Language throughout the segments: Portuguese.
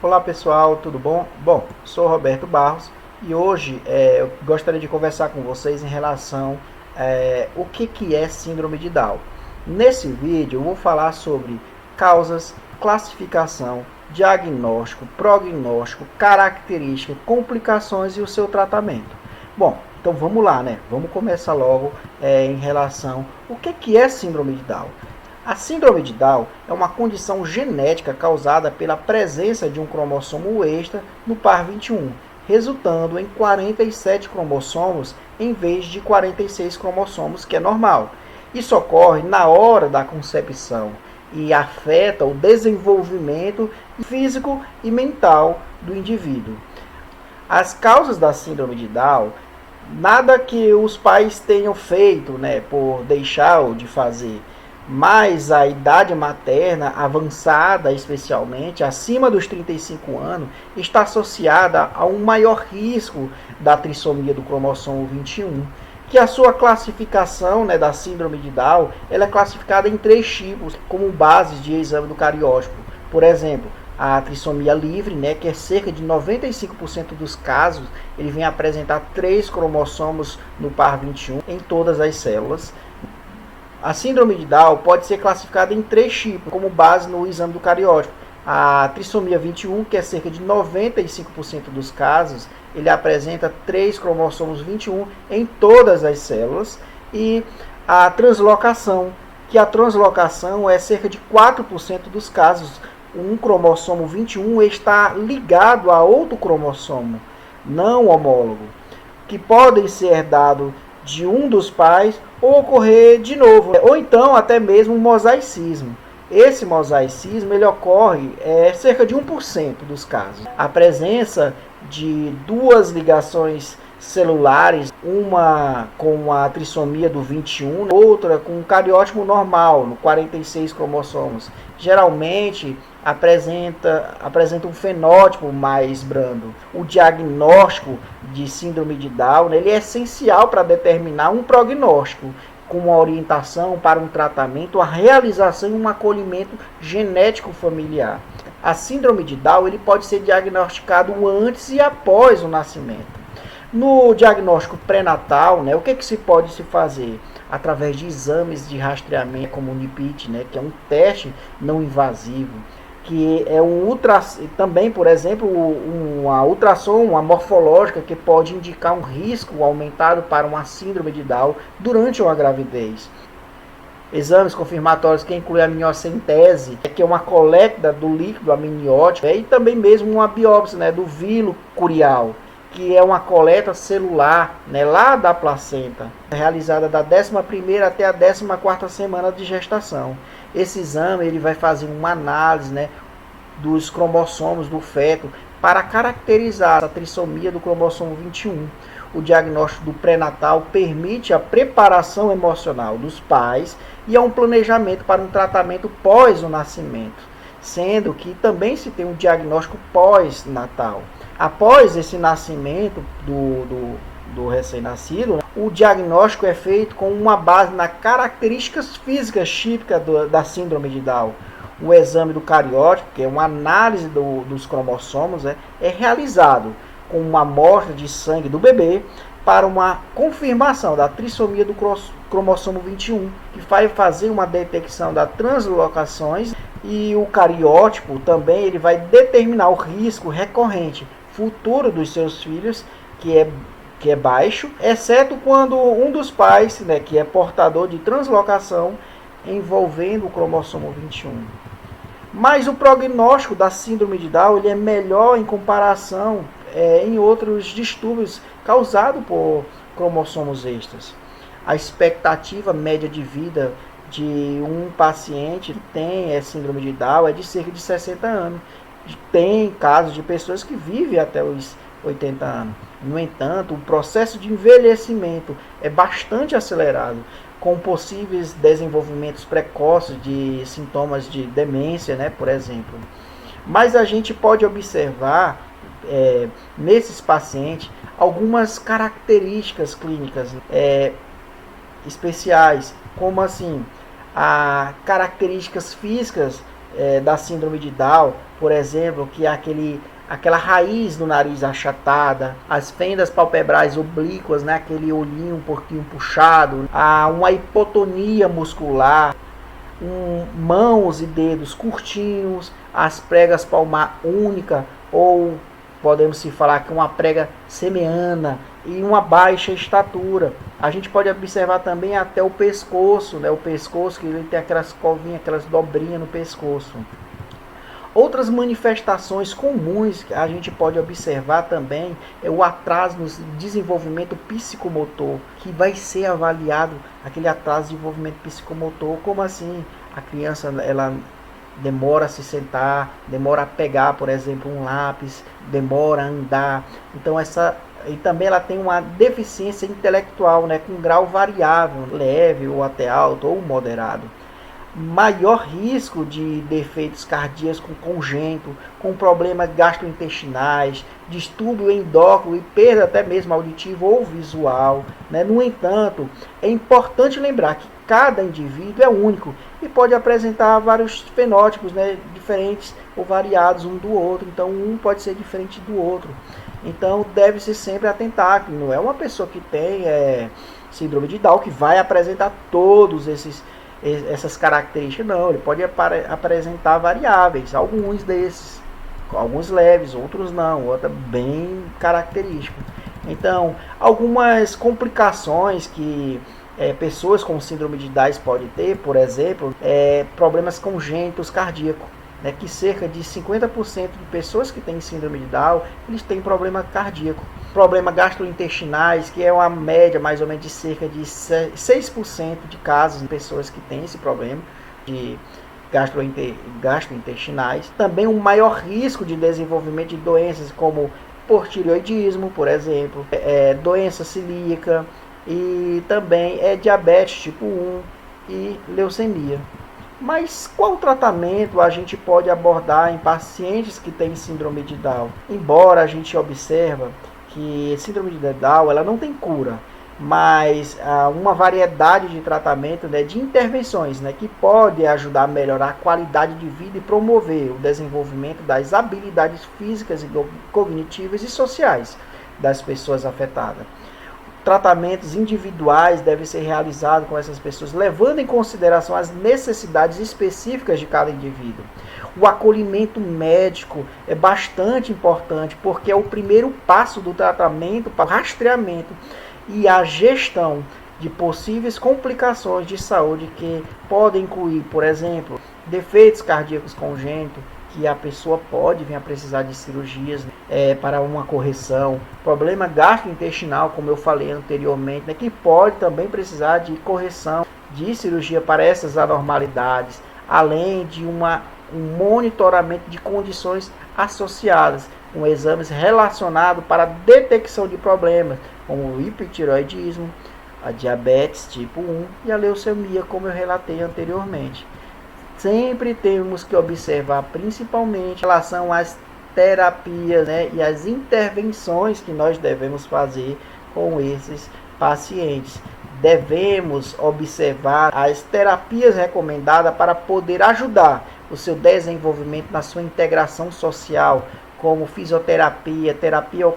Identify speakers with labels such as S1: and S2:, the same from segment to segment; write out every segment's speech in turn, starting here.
S1: Olá pessoal, tudo bom? Bom, sou Roberto Barros e hoje eu gostaria de conversar com vocês em relação o que é síndrome de Down. Nesse vídeo eu vou falar sobre causas, classificação, diagnóstico, prognóstico, característica, complicações e o seu tratamento. Bom, então vamos lá, né? Vamos começar logo em relação o que é síndrome de Down. A síndrome de Down é uma condição genética causada pela presença de um cromossomo extra no par 21, resultando em 47 cromossomos em vez de 46 cromossomos, que é normal. Isso ocorre na hora da concepção e afeta o desenvolvimento físico e mental do indivíduo. As causas da síndrome de Down, nada que os pais tenham feito, né, por deixar ou de fazer, mas a idade materna avançada, especialmente acima dos 35 anos, está associada a um maior risco da trissomia do cromossomo 21, que a sua classificação, né, da síndrome de Down, ela é classificada em 3 tipos, como bases de exame do cariótipo. Por exemplo, a trissomia livre, né, que é cerca de 95% dos casos, ele vem apresentar 3 cromossomos no par 21 em todas as células. A síndrome de Down pode ser classificada em 3 tipos, como base no exame do cariótipo. A trissomia 21, que é cerca de 95% dos casos, ele apresenta 3 cromossomos 21 em todas as células. E a translocação, que a translocação é cerca de 4% dos casos. Um cromossomo 21 está ligado a outro cromossomo não homólogo, que podem ser herdados de um dos pais ou ocorrer de novo, ou então até mesmo um mosaicismo. Esse mosaicismo ele ocorre cerca de 1% dos casos. A presença de 2 ligações celulares, uma com a trissomia do 21, outra com o cariótipo normal, no 46 cromossomos. Geralmente apresenta um fenótipo mais brando. O diagnóstico de síndrome de Down ele é essencial para determinar um prognóstico, com uma orientação para um tratamento, a realização e um acolhimento genético familiar. A síndrome de Down ele pode ser diagnosticado antes e após o nascimento. No diagnóstico pré-natal, né, o que se pode se fazer? Através de exames de rastreamento, como o NIPT, né, que é um teste não invasivo, que é também, por exemplo, uma ultrassom, uma morfológica, que pode indicar um risco aumentado para uma síndrome de Down durante uma gravidez. Exames confirmatórios que incluem a amniocentese, que é uma coleta do líquido amniótico, e também mesmo uma biópsia, né, do vilo curial, que é uma coleta celular, né, lá da placenta, realizada da 11ª até a 14ª semana de gestação. Esse exame ele vai fazer uma análise, né, dos cromossomos do feto para caracterizar a trissomia do cromossomo 21. O diagnóstico do pré-natal permite a preparação emocional dos pais e um planejamento para um tratamento pós o nascimento, sendo que também se tem um diagnóstico pós-natal. Após esse nascimento do recém-nascido, o diagnóstico é feito com uma base nas características físicas típicas da síndrome de Down. O exame do cariótipo, que é uma análise dos cromossomos, é realizado com uma amostra de sangue do bebê para uma confirmação da trissomia do cromossomo 21, que vai fazer uma detecção das translocações, e o cariótipo também ele vai determinar o risco recorrente futuro dos seus filhos, que é baixo, exceto quando um dos pais, né, que é portador de translocação envolvendo o cromossomo 21. Mas o prognóstico da síndrome de Down ele é melhor em comparação em outros distúrbios causados por cromossomos extras. A expectativa média de vida de um paciente que tem síndrome de Down é de cerca de 60 anos. Tem casos de pessoas que vivem até os 80 anos. No entanto, o processo de envelhecimento é bastante acelerado, com possíveis desenvolvimentos precoces de sintomas de demência, né, por exemplo. Mas a gente pode observar nesses pacientes algumas características clínicas especiais, como assim, características físicas da síndrome de Down, por exemplo, que é aquela raiz do nariz achatada, as fendas palpebrais oblíquas, né, aquele olhinho um pouquinho puxado, uma hipotonia muscular, mãos e dedos curtinhos, as pregas palmar única, ou podemos se falar que uma prega semeana, e uma baixa estatura. A gente pode observar também até o pescoço, né? O pescoço que ele tem aquelas covinhas, aquelas dobrinhas no pescoço. Outras manifestações comuns que a gente pode observar também é o atraso no desenvolvimento psicomotor, que vai ser avaliado aquele atraso de desenvolvimento psicomotor. Como assim? A criança ela demora a se sentar, demora a pegar, por exemplo, um lápis, demora a andar. Então e também ela tem uma deficiência intelectual, né, com grau variável, leve ou até alto ou moderado. Maior risco de defeitos cardíacos congênitos, com problemas gastrointestinais, distúrbio endócrino e perda até mesmo auditiva ou visual, né? No entanto, é importante lembrar que cada indivíduo é único e pode apresentar vários fenótipos, né, diferentes ou variados um do outro. Então, um pode ser diferente do outro. Então, deve-se sempre atentar que não é uma pessoa que tem síndrome de Down que vai apresentar todos essas características. Não, ele pode apresentar variáveis, alguns desses, alguns leves, outros não, outros bem característicos. Então, algumas complicações que pessoas com síndrome de Down podem ter, por exemplo, problemas congênitos cardíacos, né, que cerca de 50% de pessoas que têm síndrome de Down, eles têm problema cardíaco. Problemas gastrointestinais, que é uma média mais ou menos de cerca de 6% de casos de pessoas que têm esse problema de gastrointestinais. Também um maior risco de desenvolvimento de doenças como hipotireoidismo, por exemplo, doença celíaca e também diabetes tipo 1 e leucemia. Mas qual tratamento a gente pode abordar em pacientes que têm síndrome de Down? Embora a gente observa que síndrome de Down ela não tem cura, mas uma variedade de tratamento, né, de intervenções, né, que pode ajudar a melhorar a qualidade de vida e promover o desenvolvimento das habilidades físicas, cognitivas e sociais das pessoas afetadas. Tratamentos individuais devem ser realizados com essas pessoas, levando em consideração as necessidades específicas de cada indivíduo. O acolhimento médico é bastante importante, porque é o primeiro passo do tratamento para o rastreamento e a gestão de possíveis complicações de saúde que podem incluir, por exemplo, defeitos cardíacos congênitos, que a pessoa pode vir a precisar de cirurgias para uma correção, problema gastrointestinal, como eu falei anteriormente, né, que pode também precisar de correção de cirurgia para essas anormalidades, além de um monitoramento de condições associadas, com exames relacionados para a detecção de problemas, como o hipertireoidismo, a diabetes tipo 1 e a leucemia, como eu relatei anteriormente. Sempre temos que observar, principalmente em relação às terapias, né, e as intervenções que nós devemos fazer com esses pacientes. Devemos observar as terapias recomendadas para poder ajudar o seu desenvolvimento na sua integração social, como fisioterapia, terapia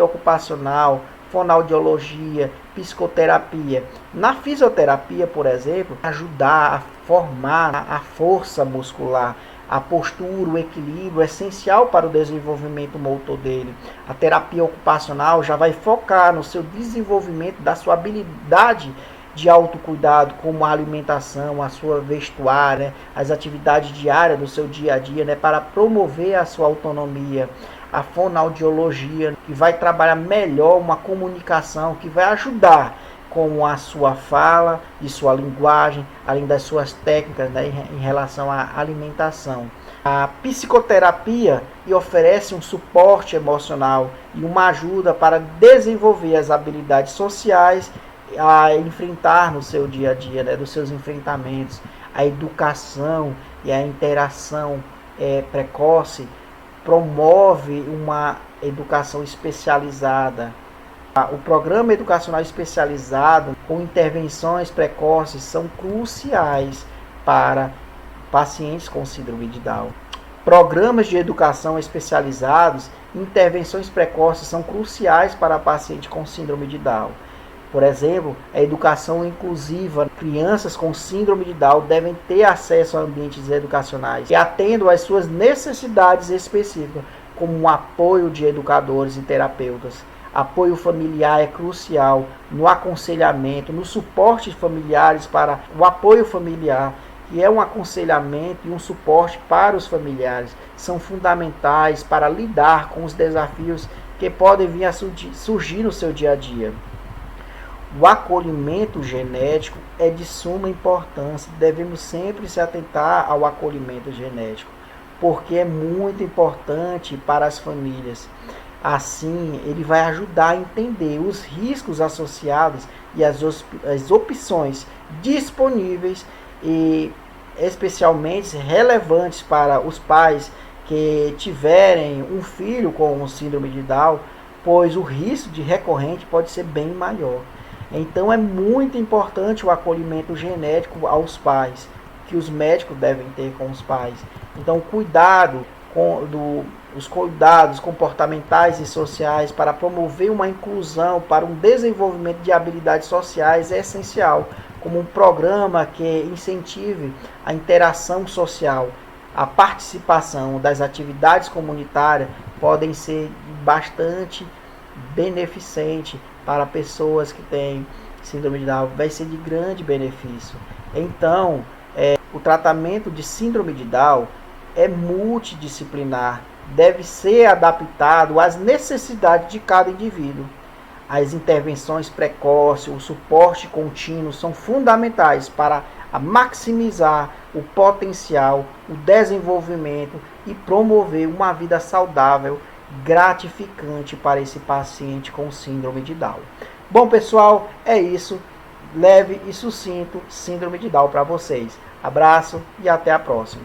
S1: ocupacional, fonoaudiologia, psicoterapia. Na fisioterapia, por exemplo, ajudar a formar a força muscular, a postura, o equilíbrio, é essencial para o desenvolvimento motor dele. A terapia ocupacional já vai focar no seu desenvolvimento da sua habilidade de autocuidado, como a alimentação, a sua vestuário, né, as atividades diárias do seu dia a dia, né, para promover a sua autonomia. A fonoaudiologia, que vai trabalhar melhor uma comunicação, que vai ajudar com a sua fala e sua linguagem, além das suas técnicas, né, em relação à alimentação. A psicoterapia oferece um suporte emocional e uma ajuda para desenvolver as habilidades sociais a enfrentar no seu dia a dia, né, dos seus enfrentamentos. A educação e a interação precoce promove uma educação especializada. O programa educacional especializado com intervenções precoces são cruciais para pacientes com síndrome de Down. Programas de educação especializados e intervenções precoces são cruciais para pacientes com síndrome de Down. Por exemplo, a educação inclusiva. Crianças com síndrome de Down devem ter acesso a ambientes educacionais que atendam às suas necessidades específicas, como o apoio de educadores e terapeutas. Apoio familiar é crucial no aconselhamento, no suporte familiares para o apoio familiar, que é um aconselhamento e um suporte para os familiares, são fundamentais para lidar com os desafios que podem vir a surgir no seu dia a dia. O acolhimento genético é de suma importância. Devemos sempre se atentar ao acolhimento genético, porque é muito importante para as famílias. Assim, ele vai ajudar a entender os riscos associados e as opções disponíveis e especialmente relevantes para os pais que tiverem um filho com síndrome de Down, pois o risco de recorrente pode ser bem maior. Então é muito importante o acolhimento genético aos pais, que os médicos devem ter com os pais. Então os cuidados comportamentais e sociais para promover uma inclusão para um desenvolvimento de habilidades sociais é essencial, como um programa que incentive a interação social. A participação das atividades comunitárias podem ser bastante beneficente para pessoas que têm síndrome de Down, vai ser de grande benefício. Então, o tratamento de síndrome de Down é multidisciplinar, deve ser adaptado às necessidades de cada indivíduo. As intervenções precoces, o suporte contínuo são fundamentais para maximizar o potencial, o desenvolvimento e promover uma vida saudável, gratificante para esse paciente com síndrome de Down. Bom, pessoal, é isso. Leve e sucinto síndrome de Down para vocês. Abraço e até a próxima.